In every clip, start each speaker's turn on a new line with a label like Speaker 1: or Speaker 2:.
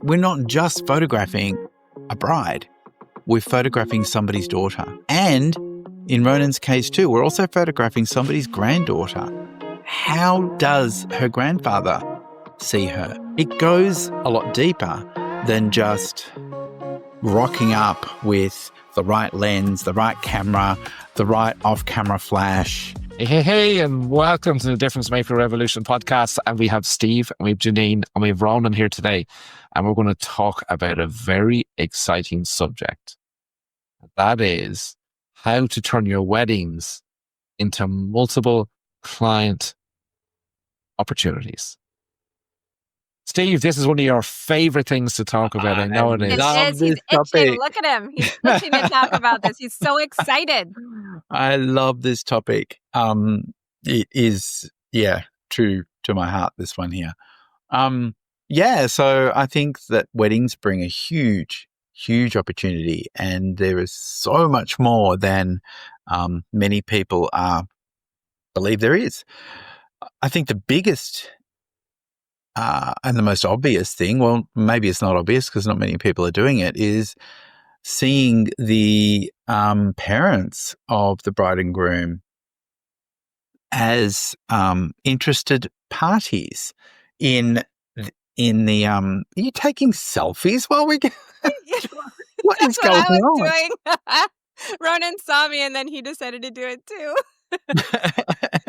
Speaker 1: we're not just photographing a bride, we're photographing somebody's daughter. And in Ronan's case too, we're also photographing somebody's granddaughter. How does her grandfather see her? It goes a lot deeper than just rocking up with the right lens, the right camera, the right off-camera flash.
Speaker 2: Hey, and welcome to the Difference Maker Revolution podcast. And we have Steve, and we have Jeanine, and we have Ronan here today. And we're going to talk about a very exciting subject. That is how to turn your weddings into multiple client opportunities. Steve, this is one of your favorite things to talk about. I know it is.
Speaker 3: He's itching. Look at him. He's itching to talk about this. He's so excited.
Speaker 1: I love this topic. It is, true to my heart, this one here. So I think that weddings bring a huge opportunity, and there is so much more than many people believe there is. I think the biggest and the most obvious thing, well, maybe it's not obvious because not many people are doing it, is seeing the parents of the bride and groom as interested parties in the are you taking selfies while we get what is going on?
Speaker 3: Ronan saw me and then he decided to do it too.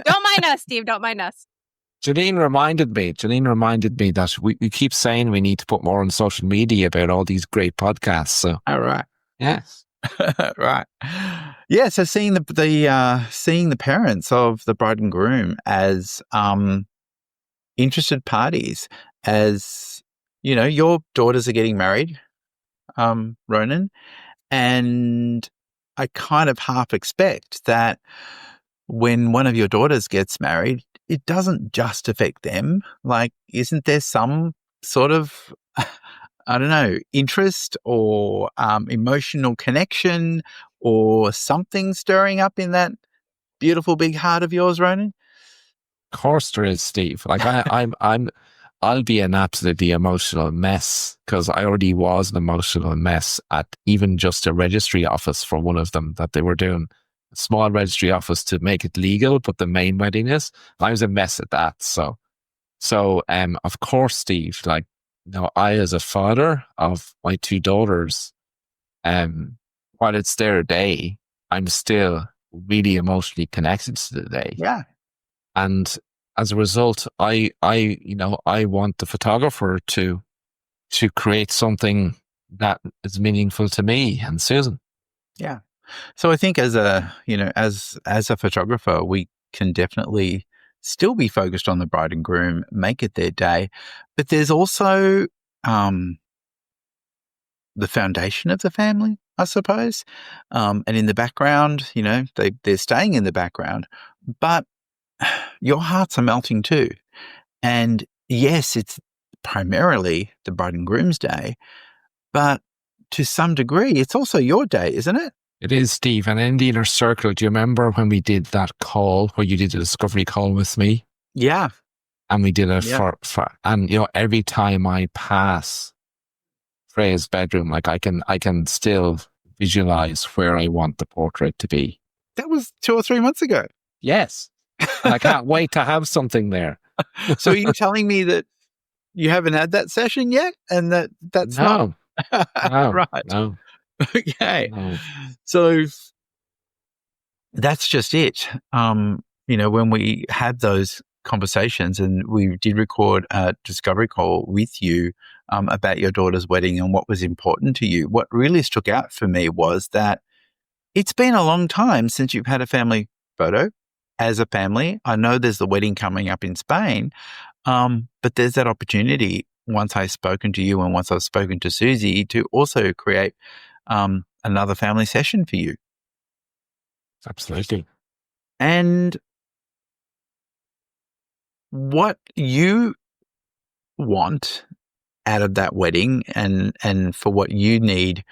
Speaker 3: Don't mind us, Steve. Don't mind us.
Speaker 2: Jeanine reminded me that we keep saying we need to put more on social media about all these great podcasts. So,
Speaker 1: all right.
Speaker 2: Yes.
Speaker 1: Right. Yeah. So seeing the parents of the bride and groom as interested parties, as you know, your daughters are getting married, Ronan, and I kind of half expect that when one of your daughters gets married, it doesn't just affect them. Like, isn't there some sort of, I don't know, interest or emotional connection or something stirring up in that beautiful big heart of yours, Ronan?
Speaker 2: Of course there is, Steve. Like I'll be an absolutely emotional mess because I already was an emotional mess at even just a registry office for one of them that they were doing. A small registry office to make it legal, but the main wedding is. I was a mess at that. So of course, Steve, like, you know, I as a father of my two daughters, while it's their day, I'm still really emotionally connected to the day.
Speaker 1: Yeah.
Speaker 2: And as a result, I want the photographer to create something that is meaningful to me and Susan.
Speaker 1: Yeah. So I think as a photographer, we can definitely still be focused on the bride and groom, make it their day. But there's also the foundation of the family, I suppose. And in the background, you know, they're staying in the background, but your hearts are melting too. And yes, it's primarily the bride and groom's day, but to some degree, it's also your day, isn't it?
Speaker 2: It is, Steve. And in the inner circle, do you remember when we did that call where you did the discovery call with me?
Speaker 1: Yeah.
Speaker 2: And we did it for and you know, every time I pass Freya's bedroom, like I can still visualize where I want the portrait to be.
Speaker 1: That was 2 or 3 months ago.
Speaker 2: Yes. And I can't wait to have something there.
Speaker 1: So are you telling me that you haven't had that session yet? And that's
Speaker 2: no.
Speaker 1: Right.
Speaker 2: No.
Speaker 1: Okay.
Speaker 2: No.
Speaker 1: So that's just it. You know, when we had those conversations and we did record a discovery call with you about your daughter's wedding and what was important to you, what really struck out for me was that it's been a long time since you've had a family photo as a family. I know there's the wedding coming up in Spain, but there's that opportunity once I've spoken to you and once I've spoken to Susie to also create another family session for you.
Speaker 2: Absolutely.
Speaker 1: And what you want out of that wedding and for what you need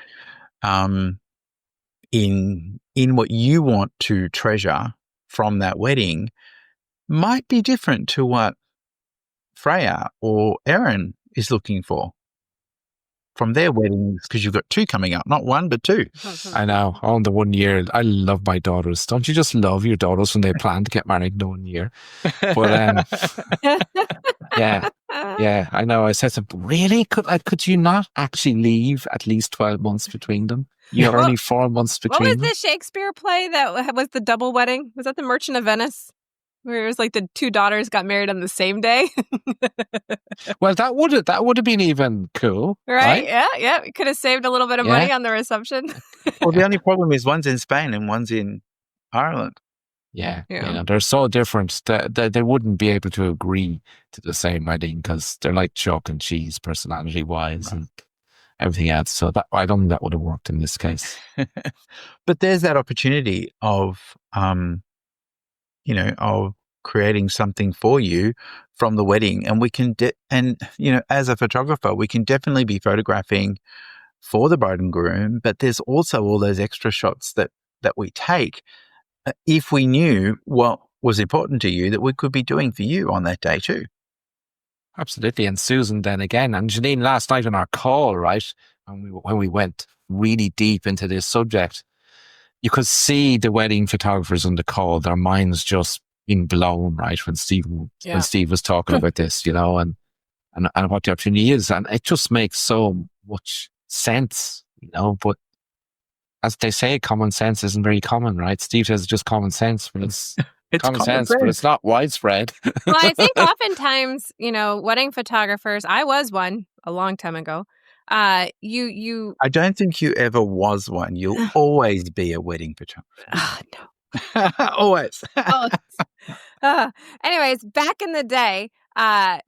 Speaker 1: in what you want to treasure from that wedding might be different to what Freya or Erin is looking for. from their weddings, because you've got 2 coming up, not 1, but 2.
Speaker 2: I know. On the 1 year, I love my daughters. Don't you just love your daughters when they plan to get married in the 1 year? But yeah, I know. I said, really? Could you not actually leave at least 12 months between them? You're only 4 months between
Speaker 3: What was
Speaker 2: them.
Speaker 3: the Shakespeare play that was the double wedding? Was that The Merchant of Venice? Where it was like the 2 daughters got married on the same day?
Speaker 2: Well, that would have been even cool.
Speaker 3: Right? Yeah. We could have saved a little bit of money on the reception.
Speaker 1: Well, the only problem is one's in Spain and one's in Ireland.
Speaker 2: Yeah. They're so different that they wouldn't be able to agree to the same wedding because they're like chalk and cheese personality-wise and everything else. So I don't think that would have worked in this case.
Speaker 1: But there's that opportunity of, of creating something for you from the wedding. And we can, as a photographer, we can definitely be photographing for the bride and groom, but there's also all those extra shots that we take if we knew what was important to you that we could be doing for you on that day too.
Speaker 2: Absolutely. And Susan then again, and Jeanine last night on our call, right, when we went really deep into this subject, you could see the wedding photographers on the call, their minds just being blown, right, when Steve was talking about this, and what the opportunity is. And it just makes so much sense, but as they say, common sense isn't very common, right? Steve says it's just common sense, but it's common sense, but it's not widespread.
Speaker 3: Well, I think oftentimes, wedding photographers, I was one a long time ago. I
Speaker 1: don't think you ever was one. You'll always be a wedding photographer.
Speaker 3: No.
Speaker 1: Always.
Speaker 3: Anyways, back in the day,
Speaker 1: right.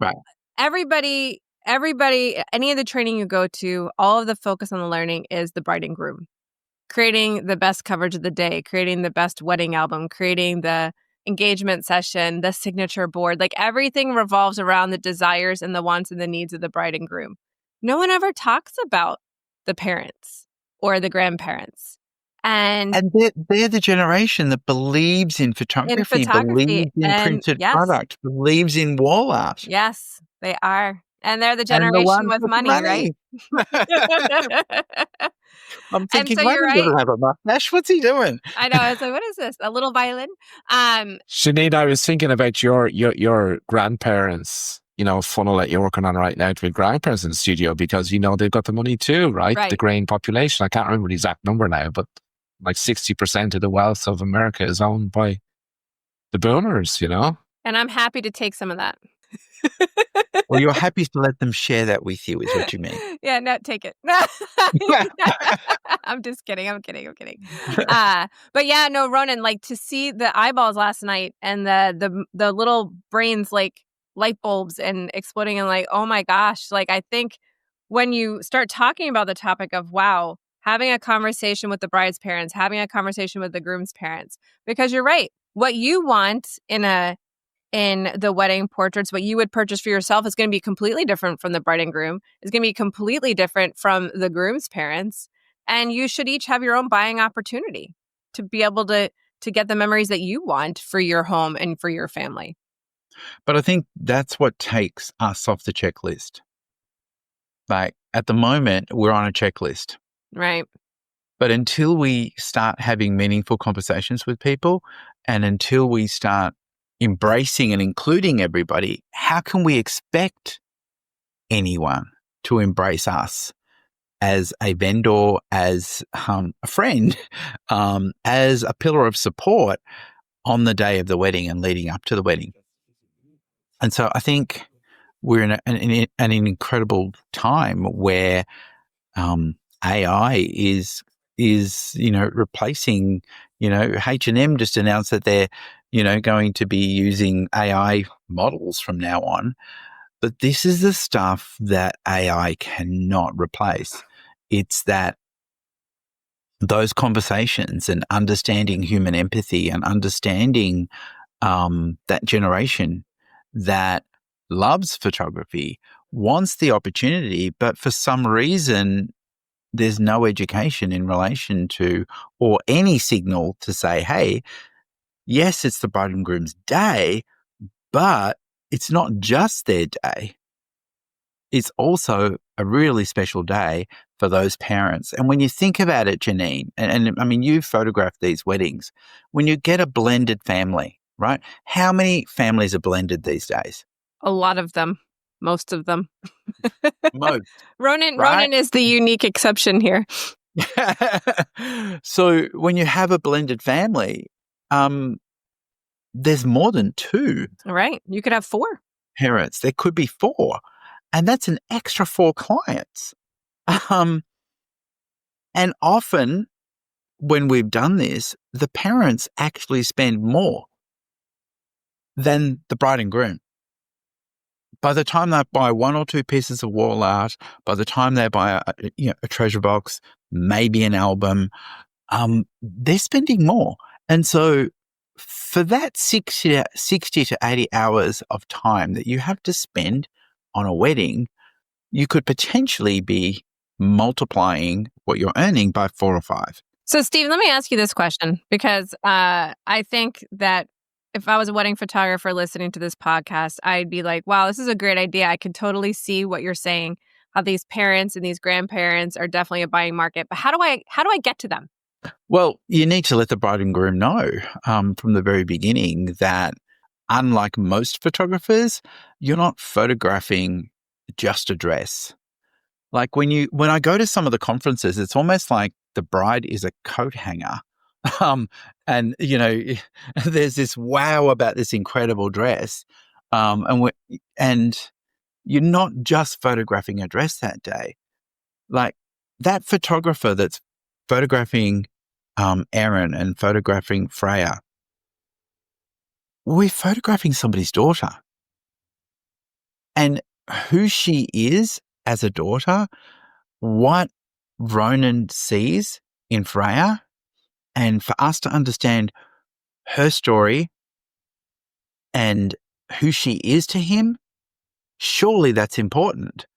Speaker 3: Everybody, any of the training you go to, all of the focus on the learning is the bride and groom. Creating the best coverage of the day, creating the best wedding album, creating the engagement session, the signature board. Like everything revolves around the desires and the wants and the needs of the bride and groom. No one ever talks about the parents or the grandparents. And
Speaker 1: they're the generation that believes in photography. Believes in printed product, believes in wall art.
Speaker 3: Yes, they are. And they're the generation with money, right?
Speaker 1: I'm thinking, why does he have a mustache? What's he doing?
Speaker 3: I know. I was like, what is this? A little violin?
Speaker 2: Sinead, I was thinking about your grandparents, funnel that you're working on right now to be grandparents in the studio because, they've got the money too, right? The graying population. I can't remember the exact number now, but like 60% of the wealth of America is owned by the boomers,
Speaker 3: And I'm happy to take some of that.
Speaker 1: Well, you're happy to let them share that with you, is what you mean.
Speaker 3: Yeah, no, take it. I'm just kidding. I'm kidding. But yeah, no, Ronan, like to see the eyeballs last night and the little brains like light bulbs and exploding and like, oh my gosh, like I think when you start talking about the topic of, wow, having a conversation with the bride's parents, having a conversation with the groom's parents, because you're right. What you want in the wedding portraits, what you would purchase for yourself is going to be completely different from the bride and groom. It's going to be completely different from the groom's parents. And you should each have your own buying opportunity to be able to get the memories that you want for your home and for your family.
Speaker 1: But I think that's what takes us off the checklist. Like at the moment, we're on a checklist.
Speaker 3: Right.
Speaker 1: But until we start having meaningful conversations with people and until we start embracing and including everybody, how can we expect anyone to embrace us as a vendor, as a friend, as a pillar of support on the day of the wedding and leading up to the wedding? And so I think we're in an incredible time where AI is replacing, H&M just announced that they're going to be using AI models from now on. But this is the stuff that AI cannot replace. It's those conversations and understanding human empathy and understanding that generation that loves photography, wants the opportunity, but for some reason there's no education in relation to or any signal to say, hey, yes, it's the bride and groom's day, but it's not just their day. it's also a really special day for those parents. And when you think about it, Jeanine, and I mean, you've photographed these weddings, when you get a blended family, right? How many families are blended these days?
Speaker 3: A lot of them. Most of them.
Speaker 1: Most,
Speaker 3: Ronan
Speaker 1: right?
Speaker 3: is the unique exception here.
Speaker 1: So when you have a blended family, there's more than 2
Speaker 3: Right. You could have 4.
Speaker 1: parents. There could be 4, and that's an extra 4 clients. And often when we've done this, the parents actually spend more than the bride and groom. By the time they buy 1 or 2 pieces of wall art, by the time they buy a treasure box, maybe an album, they're spending more. And so for that 60 to 80 hours of time that you have to spend on a wedding, you could potentially be multiplying what you're earning by 4 or 5.
Speaker 3: So, Steve, let me ask you this question, because I think that if I was a wedding photographer listening to this podcast, I'd be like, wow, this is a great idea. I could totally see what you're saying, how these parents and these grandparents are definitely a buying market. But how do I get to them?
Speaker 1: Well, you need to let the bride and groom know from the very beginning that unlike most photographers, you're not photographing just a dress. Like when I go to some of the conferences, it's almost like the bride is a coat hanger. And there's this wow about this incredible dress. And you're not just photographing a dress that day. Like that photographer that's photographing Erin and photographing Freya, we're photographing somebody's daughter. And who she is as a daughter, what Ronan sees in Freya, and for us to understand her story and who she is to him, surely that's important.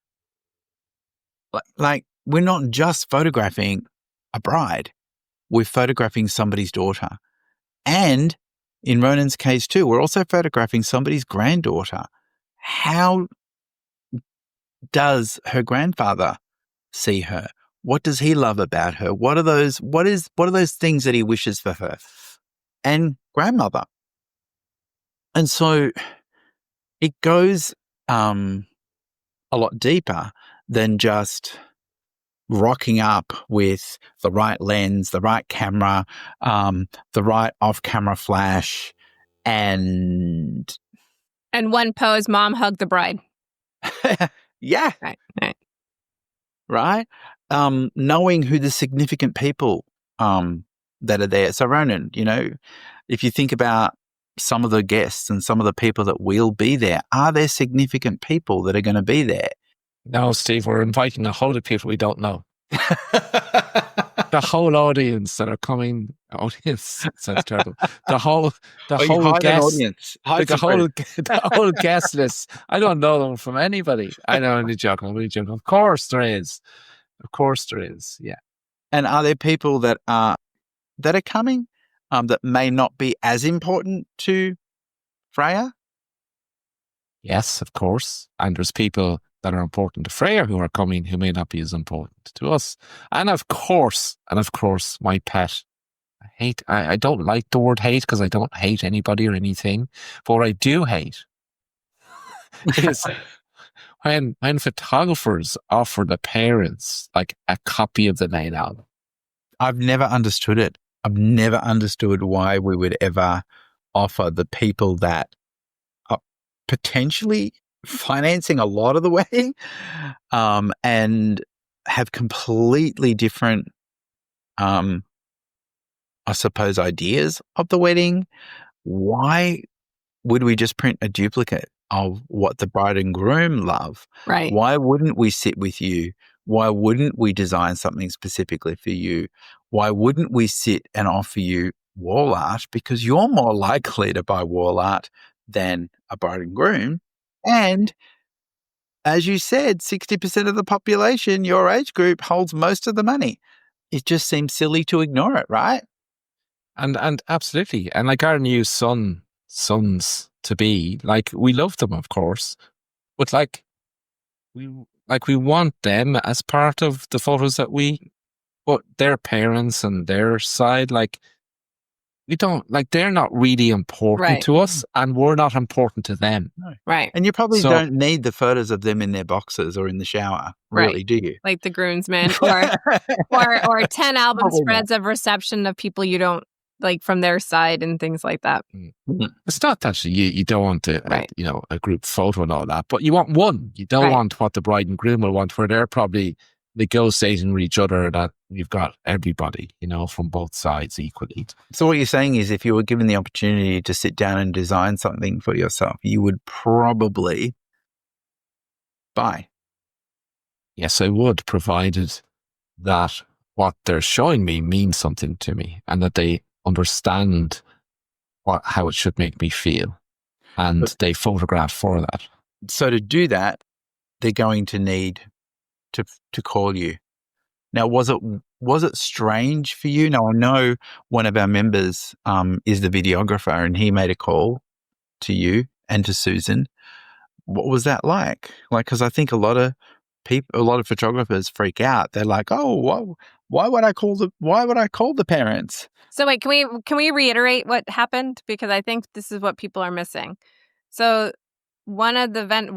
Speaker 1: Like we're not just photographing a bride, we're photographing somebody's daughter. And in Ronan's case too, we're also photographing somebody's granddaughter. How does her grandfather see her? What does he love about her? What are those things that he wishes for her? And grandmother. And so it goes a lot deeper than just rocking up with the right lens, the right camera, the right off-camera flash, and
Speaker 3: one pose, mom hug the bride.
Speaker 1: yeah, right. Knowing who the significant people that are there. So Ronan, if you think about some of the guests and some of the people that will be there, are there significant people that are going to be there?
Speaker 2: No, Steve, we're inviting a whole lot of people we don't know. The whole audience that are coming, audience sounds terrible. The whole guest, the whole guest list. I don't know them from anybody. I know, I'm only joking. Of course there is. Yeah.
Speaker 1: And are there people that are coming that may not be as important to Freya?
Speaker 2: Yes, of course. And there's people that are important to Freya who are coming who may not be as important to us. And of course, my pet. I don't like the word hate because I don't hate anybody or anything. But what I do hate is when photographers offer the parents like a copy of the main album.
Speaker 1: I've never understood it. I've never understood why we would ever offer the people that are potentially financing a lot of the wedding and have completely different, I suppose, ideas of the wedding. Why would we just print a duplicate of what the bride and groom love?
Speaker 3: Right.
Speaker 1: Why wouldn't we sit with you? Why wouldn't we design something specifically for you? Why wouldn't we sit and offer you wall art? Because you're more likely to buy wall art than a bride and groom. And as you said, 60% of the population, your age group, holds most of the money. It just seems silly to ignore it, right?
Speaker 2: And absolutely. And like our new sons to be, like, we love them, of course. But like, we want them as part of the photos that we put their parents and their side. Like, we don't, like, they're not really important
Speaker 3: Right.
Speaker 2: to us, and we're not important to them.
Speaker 3: Right.
Speaker 1: And you probably
Speaker 2: So-
Speaker 1: don't need the photos of them in their boxes or in the shower, really,
Speaker 3: Right.
Speaker 1: do you?
Speaker 3: Like the groomsmen or 10 album
Speaker 1: Probably
Speaker 3: spreads of reception of people you don't like from their side and things like that.
Speaker 2: It's not that you don't want
Speaker 3: Right.
Speaker 2: a group photo and all that, but you want one. You don't
Speaker 3: Right.
Speaker 2: want what the bride and groom will want, where they're probably negotiating with each other that you've got everybody, from both sides equally.
Speaker 1: So what you're saying is if you were given the opportunity to sit down and design something for yourself, you would probably buy.
Speaker 2: Yes, I would, provided that what they're showing me means something to me and that they understand how it should make me feel, and
Speaker 1: But-
Speaker 2: they photograph for that.
Speaker 1: So to do that, they're going to need to call you. Now, was it strange for you? Now, I know one of our members is the videographer, and he made a call to you and to Susan. What was that like? Like, because I think a lot of photographers freak out. They're like, "Oh, why would I call the parents?"
Speaker 3: So wait, can we reiterate what happened? Because I think this is what people are missing. So one of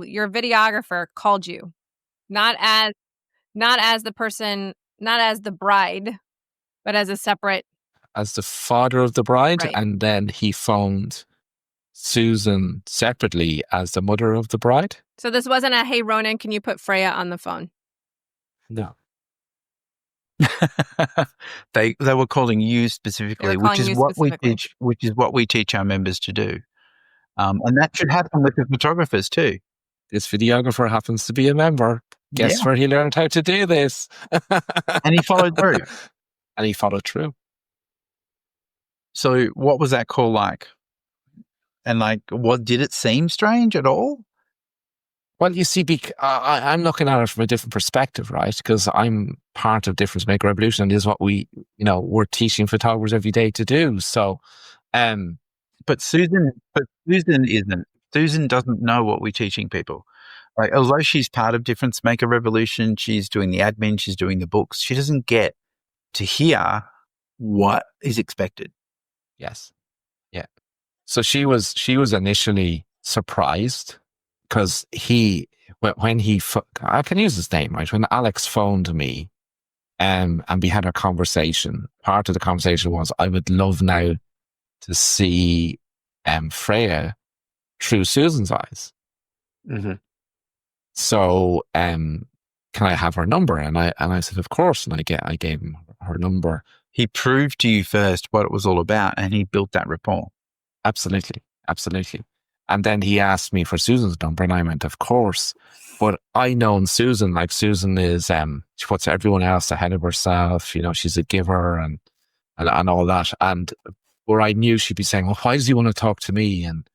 Speaker 3: your videographer called you, not as the person, not as the bride, but as a separate.
Speaker 2: As the father of the bride,
Speaker 3: Right.
Speaker 2: and then he phoned Susan separately as the mother of the bride.
Speaker 3: So this wasn't a, hey, Ronan, can you put Freya on the phone?
Speaker 2: No.
Speaker 1: They were calling you specifically,
Speaker 3: They were calling you specifically.
Speaker 1: which is what we teach our members to do, and that should happen with the photographers too.
Speaker 2: This videographer happens to be a member. Guess where he learned how to do this?
Speaker 1: And he followed through.
Speaker 2: And he followed through.
Speaker 1: So, what was that call like? And did it seem strange at all?
Speaker 2: Well, you see, I'm looking at it from a different perspective, right? Because I'm part of Difference Maker Revolution, and this is what we're teaching photographers every day to do. So,
Speaker 1: But Susan isn't. Susan doesn't know what we're teaching people. Like, although she's part of Difference Maker Revolution, she's doing the admin, she's doing the books. She doesn't get to hear what is expected.
Speaker 2: yes, yeah. So she was initially surprised because when I can use his name, right? When Alex phoned me, and we had a conversation. Part of the conversation was, I would love now to see Freya through Susan's eyes.
Speaker 4: Mm-hmm.
Speaker 2: So, can I have her number? And I said, of course. And I gave him her number.
Speaker 1: He proved to you first what it was all about, and he built that rapport.
Speaker 2: Absolutely. And then he asked me for Susan's number, and I went, of course. But I known Susan, like Susan is, she puts everyone else ahead of herself. She's a giver and all that. And where I knew she'd be saying, well, why does he want to talk to me? And,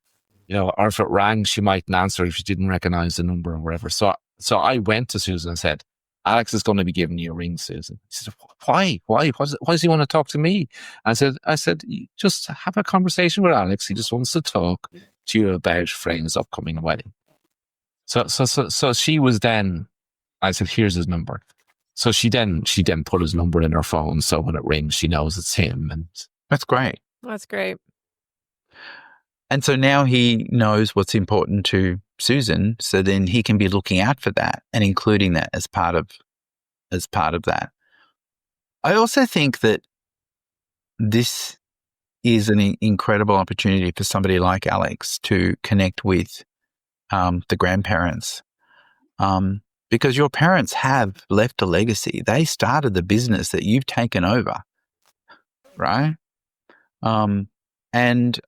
Speaker 2: or if it rang, she mightn't answer if she didn't recognize the number or whatever. So I went to Susan and said, Alex is going to be giving you a ring, Susan. She said, why? Why does he want to talk to me? I said, just have a conversation with Alex. He just wants to talk to you about Freya's upcoming wedding. So she was then, I said, here's his number. So she then put his number in her phone. So when it rings, she knows it's him. And
Speaker 1: That's great.
Speaker 3: That's great.
Speaker 1: And so now he knows what's important to Susan, so then he can be looking out for that and including that as part of that. I also think that this is an incredible opportunity for somebody like Alex to connect with the grandparents, because your parents have left a legacy. They started the business that you've taken over, right? And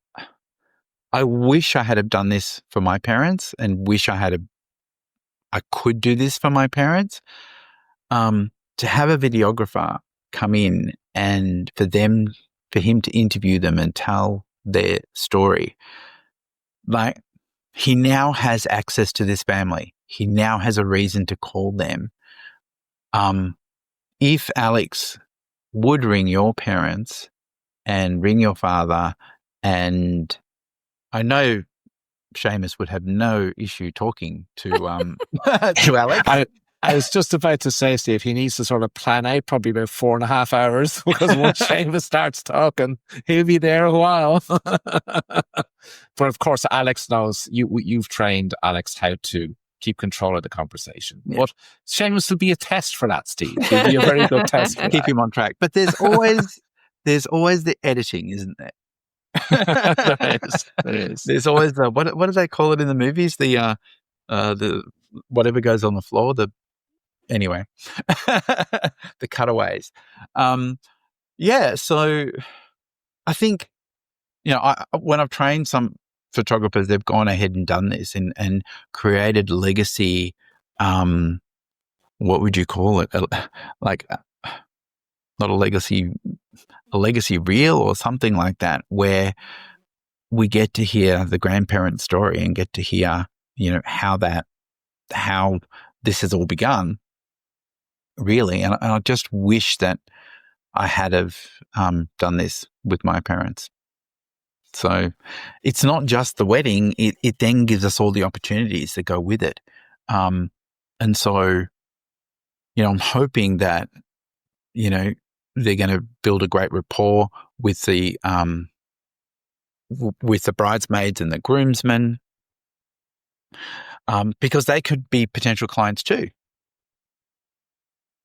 Speaker 1: I wish I had have done this for my parents, and wish I could do this for my parents. To have a videographer come in and for him to interview them and tell their story. Like, he now has access to this family. He now has a reason to call them. If Alex would ring your parents and ring your father, and I know Seamus would have no issue talking to to Alex.
Speaker 2: I was just about to say, Steve, he needs to sort of plan out probably about 4.5 hours, because once Seamus starts talking, he'll be there a while. But of course, Alex knows, you've trained Alex how to keep control of the conversation.
Speaker 1: Yeah.
Speaker 2: But Seamus will be a test for that, Steve. He'll be a very good test for
Speaker 1: Keep
Speaker 2: that.
Speaker 1: him on track. But there's always the editing, isn't there?
Speaker 2: There is.
Speaker 1: There's always the what do they call it in the movies? The whatever goes on the floor. Anyway, the cutaways. Yeah. So I think, when I've trained some photographers, they've gone ahead and done this and created legacy. What would you call it? Not a legacy reel or something like that, where we get to hear the grandparent story and get to hear, how this has all begun, really. And I just wish that I had have done this with my parents. So it's not just the wedding; it then gives us all the opportunities that go with it. And so, I'm hoping that, they're going to build a great rapport with the bridesmaids and the groomsmen, because they could be potential clients too,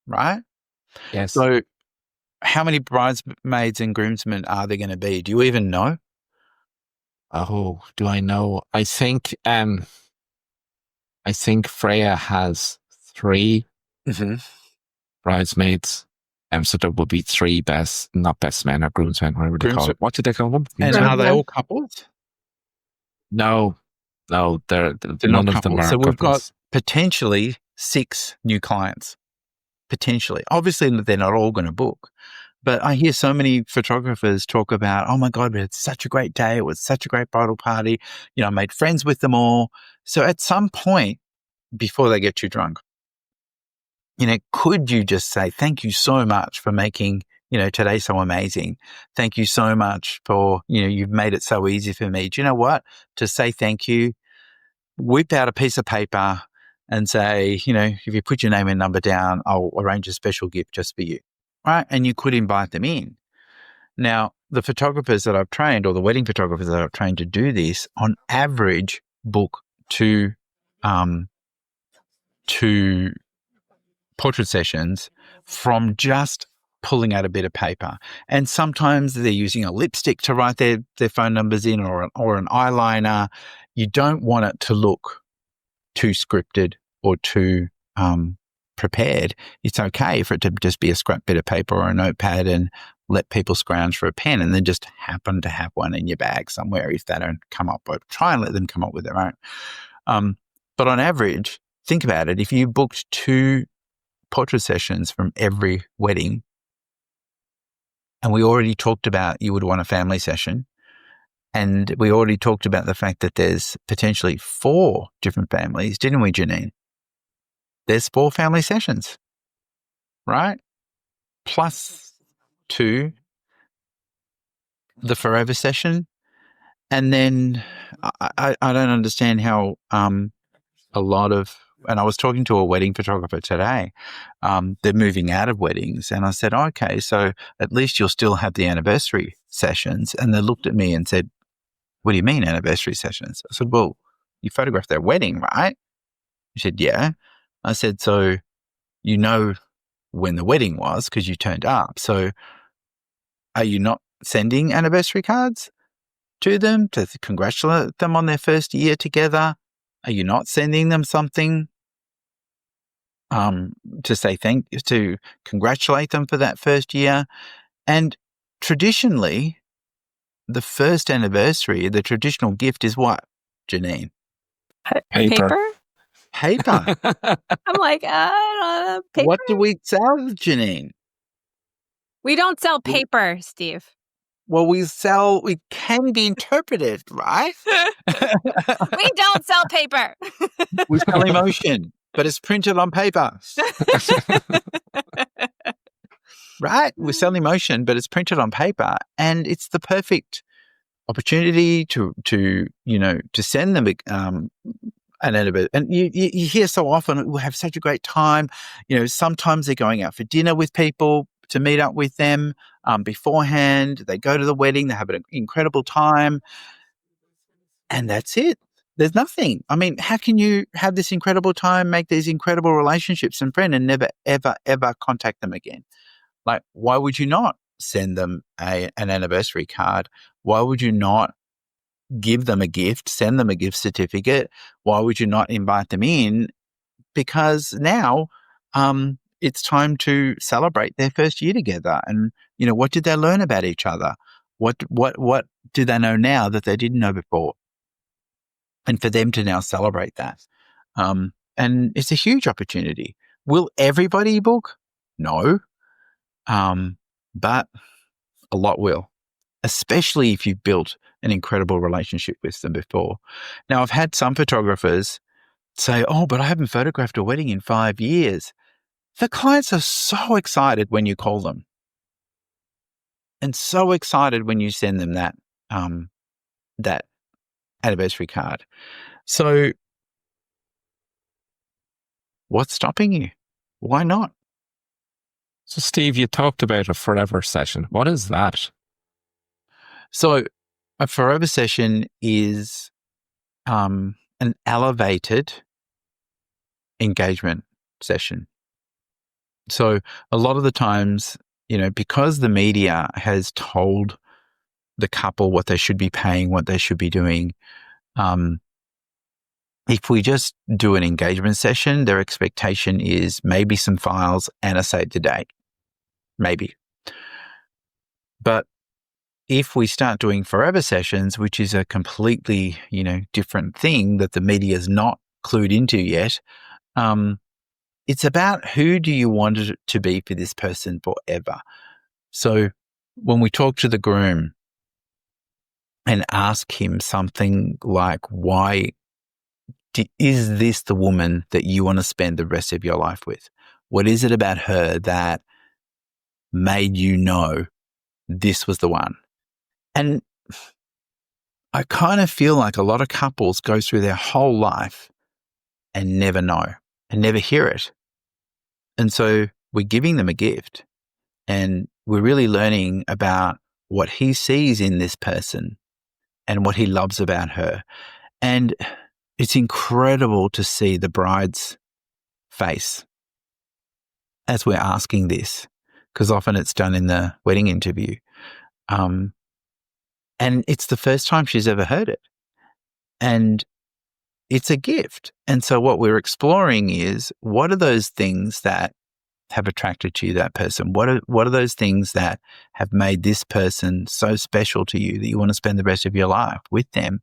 Speaker 1: right?
Speaker 2: Yes.
Speaker 1: So, how many bridesmaids and groomsmen are there going to be? Do you even know?
Speaker 2: Oh, do I know? I think Freya has 3 bridesmaids. So there will be 3 not best men or groomsmen, whatever they call it. What did they call them?
Speaker 1: And are they all couples?
Speaker 2: No, they're
Speaker 1: not
Speaker 2: none of
Speaker 1: couples.
Speaker 2: them are
Speaker 1: So we've
Speaker 2: couples.
Speaker 1: got potentially 6 new clients. Potentially. Obviously, they're not all going to book. But I hear so many photographers talk about, oh my God, we had such a great day. It was such a great bridal party. I made friends with them all. So at some point, before they get too drunk, could you just say, thank you so much for making, today so amazing. Thank you so much for, you've made it so easy for me. Do you know what? To say thank you, whip out a piece of paper and say, if you put your name and number down, I'll arrange a special gift just for you. Right? And you could invite them in. Now, the photographers that I've trained, or the wedding photographers that I've trained to do this, on average, book two portrait sessions from just pulling out a bit of paper. And sometimes they're using a lipstick to write their phone numbers in, or an eyeliner. You don't want it to look too scripted or too prepared. It's okay for it to just be a scrap bit of paper or a notepad, and let people scrounge for a pen, and then just happen to have one in your bag somewhere if they don't come up with. Try and let them come up with their own. But on average, think about it. If you booked 2 portrait sessions from every wedding, and we already talked about you would want a family session, and we already talked about the fact that there's potentially 4 different families, didn't we, Jeanine? There's 4 family sessions, right? Plus 2, the forever session. And then I don't understand how a lot of, and I was talking to a wedding photographer today, they're moving out of weddings. And I said, okay, so at least you'll still have the anniversary sessions. And they looked at me and said, what do you mean anniversary sessions? I said, well, you photographed their wedding, right? He said, yeah. I said, so you know when the wedding was because you turned up. So are you not sending anniversary cards to them to congratulate them on their first year together? Are you not sending them something to say to congratulate them for that first year? And traditionally, the first anniversary, the traditional gift is what, Jeanine?
Speaker 3: Paper?
Speaker 1: Paper.
Speaker 3: I'm like, paper?
Speaker 1: What do we sell, Jeanine?
Speaker 3: We don't sell paper, Steve.
Speaker 1: Well, it can be interpreted, right?
Speaker 3: We don't sell paper.
Speaker 1: We sell emotion, but it's printed on paper. Right? We sell emotion, but it's printed on paper. And it's the perfect opportunity to send them an anniversary. And you hear so often, we'll have such a great time. Sometimes they're going out for dinner with people to meet up with them beforehand. They go to the wedding, they have an incredible time, and that's it. There's nothing. I mean, how can you have this incredible time, make these incredible relationships and friends, and never, ever, ever contact them again? Like, why would you not send them an anniversary card? Why would you not give them a gift, send them a gift certificate? Why would you not invite them in? Because now it's time to celebrate their first year together. And, what did they learn about each other? What do they know now that they didn't know before? And for them to now celebrate that. And it's a huge opportunity. Will everybody book? No. But a lot will, especially if you've built an incredible relationship with them before. Now, I've had some photographers say, oh, but I haven't photographed a wedding in 5 years. The clients are so excited when you call them and so excited when you send them that anniversary card. So what's stopping you? Why not?
Speaker 2: So, Steve, you talked about a forever session. What is that?
Speaker 1: So a forever session is an elevated engagement session. So a lot of the times, because the media has told the couple what they should be paying, what they should be doing, if we just do an engagement session, their expectation is maybe some files and a save the date. Maybe. But if we start doing forever sessions, which is a completely, different thing that the media is not clued into yet, it's about who do you want it to be for this person forever. So when we talk to the groom and ask him something like, why is this the woman that you want to spend the rest of your life with? What is it about her that made you know this was the one? And I kind of feel like a lot of couples go through their whole life and never know and never hear it. And so we're giving them a gift and we're really learning about what he sees in this person and what he loves about her. And it's incredible to see the bride's face as we're asking this, because often it's done in the wedding interview. And it's the first time she's ever heard it. And it's a gift. And so what we're exploring is, what are those things that have attracted you, that person? What are those things that have made this person so special to you that you want to spend the rest of your life with them?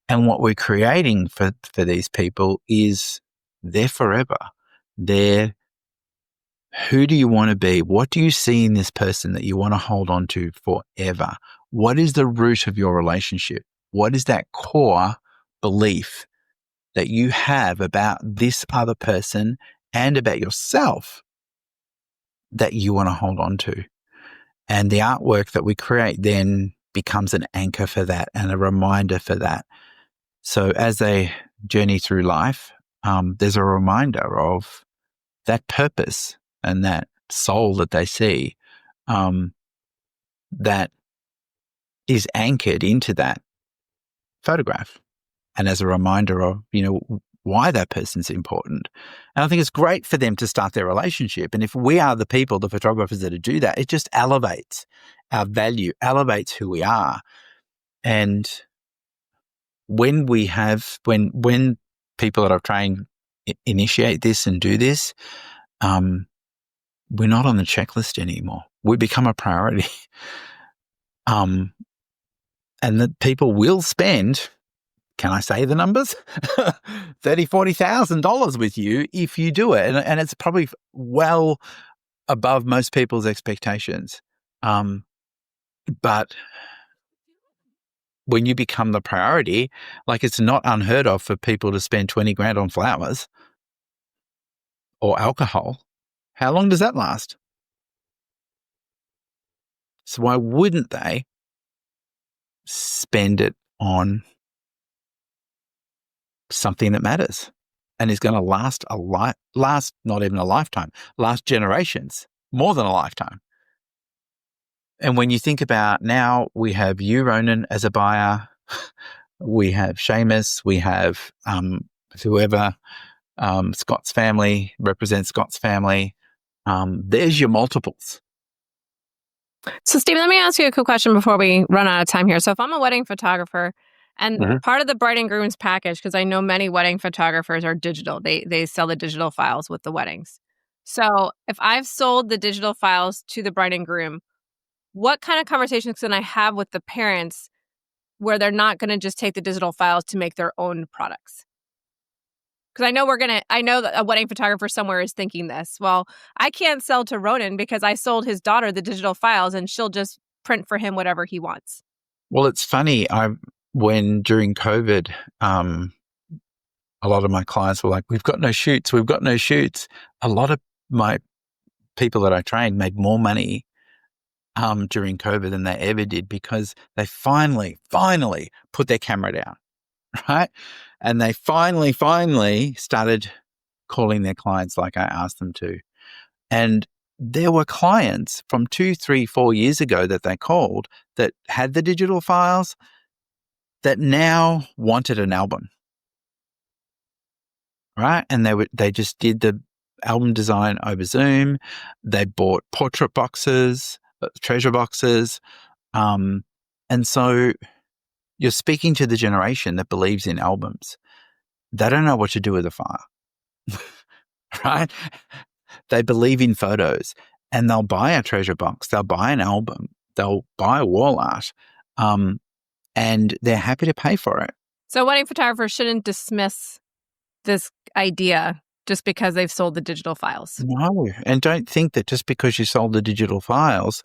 Speaker 1: And what we're creating for these people is they're forever. Who do you want to be? What do you see in this person that you want to hold on to forever? What is the root of your relationship? What is that core belief that you have about this other person and about yourself that you want to hold on to? And the artwork that we create then becomes an anchor for that and a reminder for that. So as they journey through life, there's a reminder of that purpose and that soul that they see that is anchored into that photograph, and as a reminder of, why that person's important. And I think it's great for them to start their relationship. And if we are the people, the photographers that do that, it just elevates our value, elevates who we are. And when people that I've trained initiate this and do this, we're not on the checklist anymore. We become a priority. And that people will spend, can I say the numbers? $30,000, $40,000 with you if you do it. And it's probably well above most people's expectations. But when you become the priority, like, it's not unheard of for people to spend 20 grand on flowers or alcohol. How long does that last? So why wouldn't they spend it on something that matters and is going to last not even a lifetime, last generations, more than a lifetime. And when you think about now, we have you, Ronan, as a buyer, we have Seamus, we have whoever Scott's family represents Scott's family. There's your multiples.
Speaker 3: So, Stephen, let me ask you a quick question before we run out of time here. So, if I'm a wedding photographer and part of the bride and groom's package, because I know many wedding photographers are digital, they sell the digital files with the weddings. So, if I've sold the digital files to the bride and groom, what kind of conversations can I have with the parents where they're not going to just take the digital files to make their own products? Because I know that a wedding photographer somewhere is thinking this. Well, I can't sell to Ronan because I sold his daughter the digital files and she'll just print for him whatever he wants.
Speaker 1: Well, it's funny. When during COVID, a lot of my clients were like, we've got no shoots. A lot of my people that I trained made more money during COVID than they ever did because they finally put their camera down, right? And they finally started calling their clients like I asked them to. And there were clients from 2, 3, 4 years ago that they called that had the digital files that now wanted an album, right? And they just did the album design over Zoom. They bought portrait boxes, treasure boxes. And so you're speaking to the generation that believes in albums. They don't know what to do with a file, right? They believe in photos and they'll buy a treasure box. They'll buy an album. They'll buy wall art. And they're happy to pay for it.
Speaker 3: So wedding photographers shouldn't dismiss this idea just because they've sold the digital files.
Speaker 1: No, and don't think that just because you sold the digital files,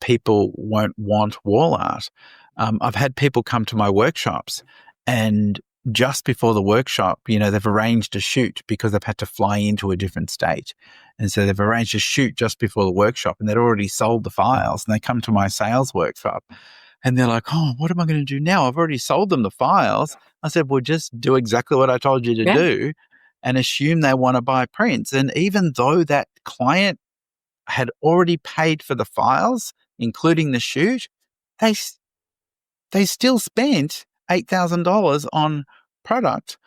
Speaker 1: people won't want wall art. I've had people come to my workshops and just before the workshop, they've arranged a shoot because they've had to fly into a different state. And so they've arranged a shoot just before the workshop and they'd already sold the files and they come to my sales workshop and they're like, oh, what am I going to do now? I've already sold them the files. I said, well, just do exactly what I told you to do and assume they want to buy prints. And even though that client had already paid for the files, including the shoot, they still spent $8,000 on product.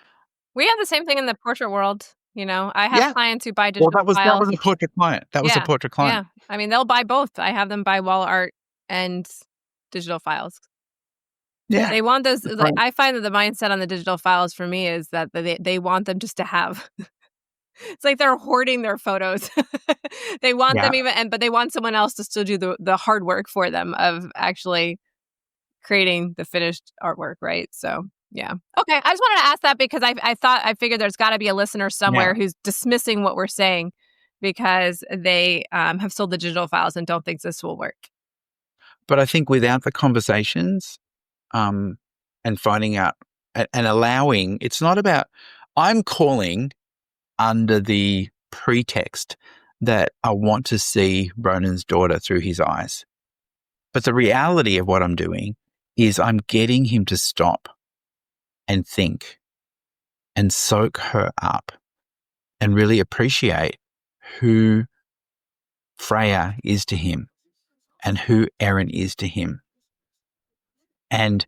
Speaker 3: We have the same thing in the portrait world. I have clients who buy digital files.
Speaker 1: That was a portrait client. That was a portrait client.
Speaker 3: Yeah. I mean, they'll buy both. I have them buy wall art and digital files.
Speaker 1: Yeah.
Speaker 3: They want those. Like, I find that the mindset on the digital files for me is that they want them just to have. It's like they're hoarding their photos. They want them but they want someone else to still do the hard work for them of actually creating the finished artwork, right? So, yeah. Okay, I just wanted to ask that because I figured there's got to be a listener somewhere who's dismissing what we're saying because they have sold the digital files and don't think this will work.
Speaker 1: But I think without the conversations and finding out and allowing, it's not about, I'm calling under the pretext that I want to see Ronan's daughter through his eyes. But the reality of what I'm doing is I'm getting him to stop and think and soak her up and really appreciate who Freya is to him and who Erin is to him. And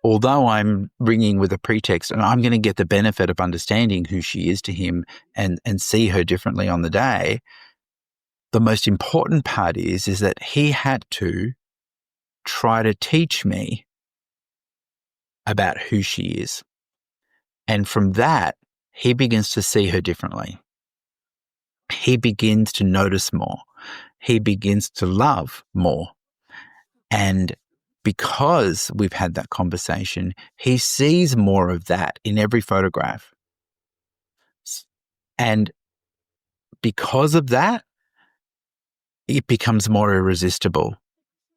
Speaker 1: although I'm ringing with a pretext and I'm going to get the benefit of understanding who she is to him and see her differently on the day, the most important part is that he had to try to teach me about who she is. And from that, he begins to see her differently. He begins to notice more. He begins to love more. And because we've had that conversation, he sees more of that in every photograph. And because of that, it becomes more irresistible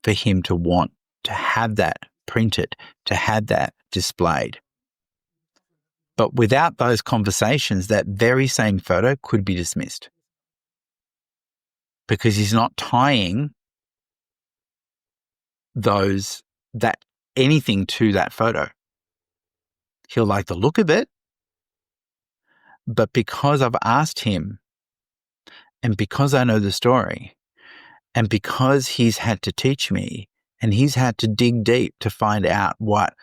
Speaker 1: for him to want to have that printed, to have that displayed. But without those conversations, that very same photo could be dismissed because he's not tying that anything to that photo. He'll like the look of it, but because I've asked him, and because I know the story, and because he's had to teach me, and he's had to dig deep to find out what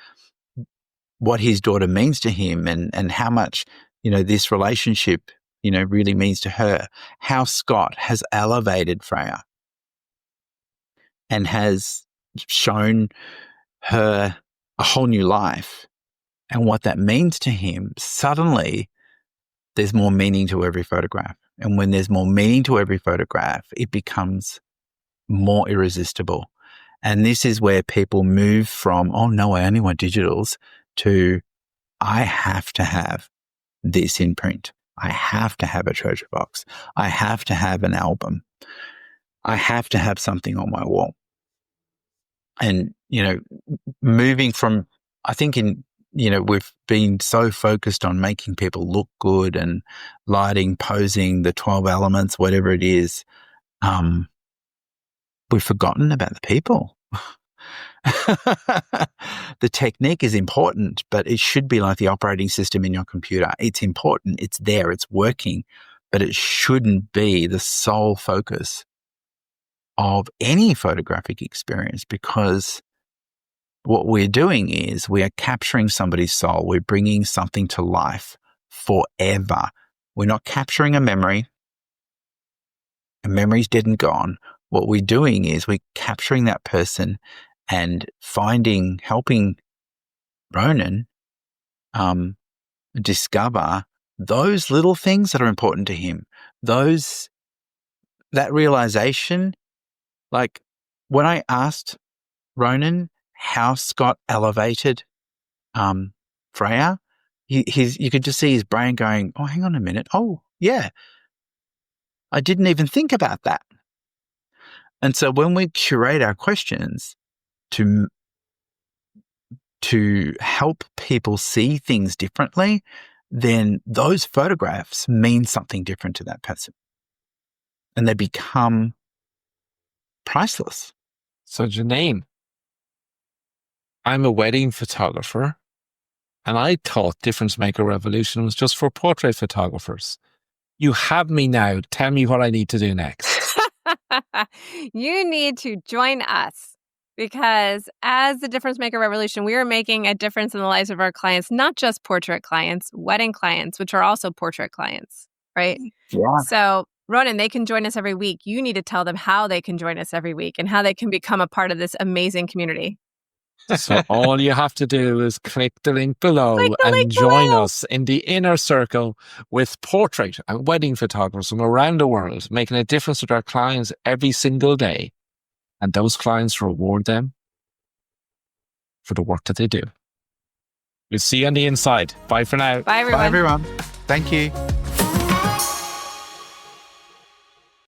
Speaker 1: his daughter means to him, and how much, this relationship, really means to her, how Scott has elevated Freya and has shown her a whole new life and what that means to him. Suddenly there's more meaning to every photograph. And when there's more meaning to every photograph, it becomes more irresistible. And this is where people move from, oh no, I only want digitals, to I have to have this in print. I have to have a treasure box. I have to have an album. I have to have something on my wall. And, moving from, I think we've been so focused on making people look good and lighting, posing, the 12 elements, whatever it is. We've forgotten about the people. The technique is important, but it should be like the operating system in your computer. It's important. It's there. It's working, but it shouldn't be the sole focus of any photographic experience, because what we're doing is we are capturing somebody's soul. We're bringing something to life forever. We're not capturing a memory. A memory's dead and gone. What we're doing is we're capturing that person and helping Ronan discover those little things that are important to him. That realization, like when I asked Ronan how Scott elevated Freya, you could just see his brain going, oh, hang on a minute. Oh, yeah. I didn't even think about that. And so when we curate our questions to help people see things differently, then those photographs mean something different to that person. And they become priceless.
Speaker 2: So Jeanine, I'm a wedding photographer, and I thought Difference Maker Revolution was just for portrait photographers. You have me now. Tell me what I need to do next.
Speaker 3: You need to join us, because as the Difference Maker Revolution, we are making a difference in the lives of our clients, not just portrait clients, wedding clients, which are also portrait clients, right?
Speaker 1: Yeah.
Speaker 3: So, Ronan, they can join us every week. You need to tell them how they can join us every week and how they can become a part of this amazing community.
Speaker 2: So all you have to do is click the link below and join us in the inner circle with portrait and wedding photographers from around the world, making a difference with our clients every single day. And those clients reward them for the work that they do. We'll see you on the inside. Bye for now.
Speaker 3: Bye, everyone.
Speaker 1: Bye, everyone. Thank you.